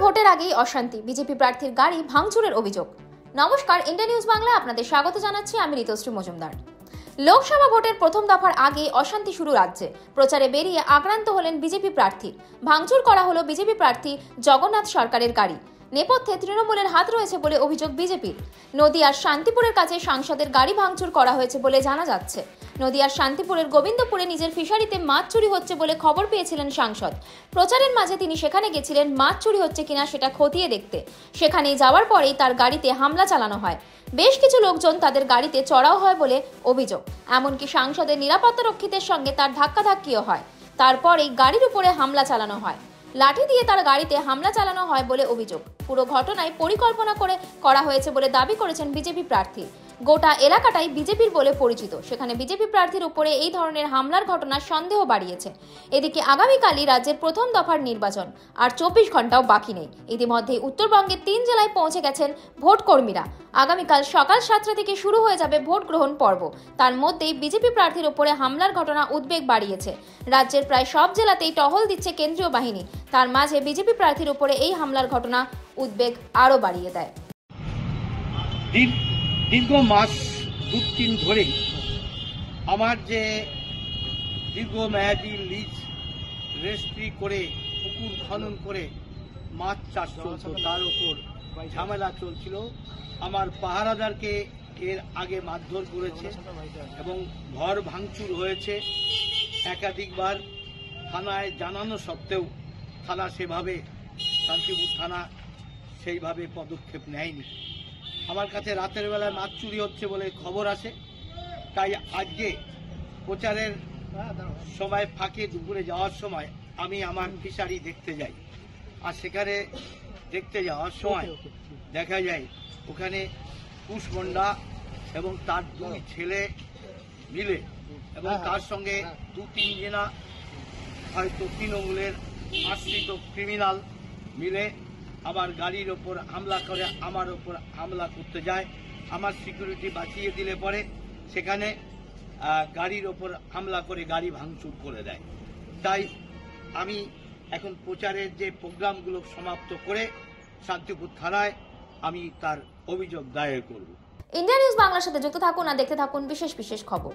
ভোটের আগেই অশান্তি, বিজেপি প্রার্থীর গাড়ি ভাঙচুরের অভিযোগ। নমস্কার, ইন্ডিয়া নিউজ বাংলায় আপনাদের স্বাগত জানাচ্ছি আমি ঋতুশ্রী মজুমদার। লোকসভা ভোটের প্রথম দফার আগেই অশান্তি শুরু রাজ্যে। প্রচারে বেরিয়ে আক্রান্ত হলেন বিজেপি প্রার্থী। ভাঙচুর করা হলো বিজেপি প্রার্থী জগন্নাথ সরকারের গাড়ি। নেপথ্যে তৃণমূলের হাত রয়েছে বলে অভিযোগ বিজেপির। নদিয়ার শান্তিপুরের কাছে সাংসদের গাড়ি ভাঙচুর করা হয়েছে বলে জানা যাচ্ছে। নদিয়ার শান্তিপুরের গোবিন্দপুরে নিজের ফিশারিতে মাছ চুরি হচ্ছে বলে খবর পেয়েছিলেন সাংসদ। প্রচারের মাঝে তিনি সেখানে গেছিলেন মাছ চুরি হচ্ছে কিনা সেটা খতিয়ে দেখতে। সেখানে যাওয়ার পরেই তার গাড়িতে হামলা চালানো হয়। বেশ কিছু লোকজন তাদের গাড়িতে চড়াও হয় বলে অভিযোগ। এমনকি সাংসদের নিরাপত্তা রক্ষীদের সঙ্গে তার ধাক্কাধাক্কিও হয়। তারপরেই গাড়ির উপরে হামলা চালানো হয়। লাঠি দিয়ে তার গাড়িতে হামলা চালানো হয় বলে অভিযোগ। পুরো ঘটনায় পরিকল্পনা করে করা হয়েছে বলে দাবি করেছেন বিজেপি প্রার্থী। গোটা এলাকাটাই বিজেপির বলে পরিচিত, সেখানে বিজেপি প্রার্থীর উপরে এই ধরনের হামলার ঘটনা সন্দেহ বাড়িয়েছে। এদিকে আগামীকালই রাজ্যের প্রথম দফার নির্বাচন, আর 24 ঘন্টাও বাকি নেই। ইতিমধ্যেই উত্তরবঙ্গের 3 জেলায় পৌঁছে গেছেন ভোট কর্মীরা। আগামীকাল সকাল 7টা থেকে শুরু হয়ে যাবে ভোট গ্রহণ পর্ব। তার মধ্যেই বিজেপি প্রার্থীর উপরে হামলার ঘটনা উদ্বেগ বাড়িয়েছে। রাজ্যের প্রায় সব জেলাতেই টহল দিচ্ছে কেন্দ্রীয় বাহিনী। তার মাঝে বিজেপি প্রার্থীর উপরে এই হামলার ঘটনা উদ্বেগ আরও বাড়িয়ে দেয়। দীর্ঘ মাস 2-3 ধরেই আমার যে দীর্ঘমেয়াদী লিজ রেজিস্ট্রি করে পুকুর খনন করে মাছ চাষ চলছিল, তার উপর ঝামেলা চলছিল। আমার পাহারাদারকে এর আগে মারধর করেছে এবং ঘর ভাঙচুর হয়েছে একাধিকবার। থানায় জানানো সত্ত্বেও থানা সেভাবে, শান্তিপুর থানা সেইভাবে পদক্ষেপ নেয়নি। আমার কাছে রাতের বেলায় মাছ চুরি হচ্ছে বলে খবর আসে, তাই আজকে প্রচারের সময় ফাঁকে দুপুরে যাওয়ার সময় আমি আমার ফিশারি দেখতে যাই। আর সেখানে দেখতে যাওয়ার সময় দেখা যায় ওখানে কুশমন্ডা এবং তার 2 ছেলে মিলে এবং তার সঙ্গে 2-3 জনা হয়তো তৃণমূলের আশ্রিত ক্রিমিনাল মিলে আমার গাড়ির ওপর হামলা করে, আমার ওপর হামলা করতে যায়। আমার সিকিউরিটি বাঁচিয়ে দিলে পরে সেখানে গাড়ির ওপর হামলা করে গাড়ি ভাঙচুর করে দেয়। তাই আমি এখন প্রচারের যে প্রোগ্রামগুলো সমাপ্ত করে শান্তিপুর থানায় আমি তার অভিযোগ দায়ের করব। ইন্ডিয়া নিউজ বাংলার সাথে যুক্ত থাকুন আর দেখতে থাকুন বিশেষ বিশেষ খবর।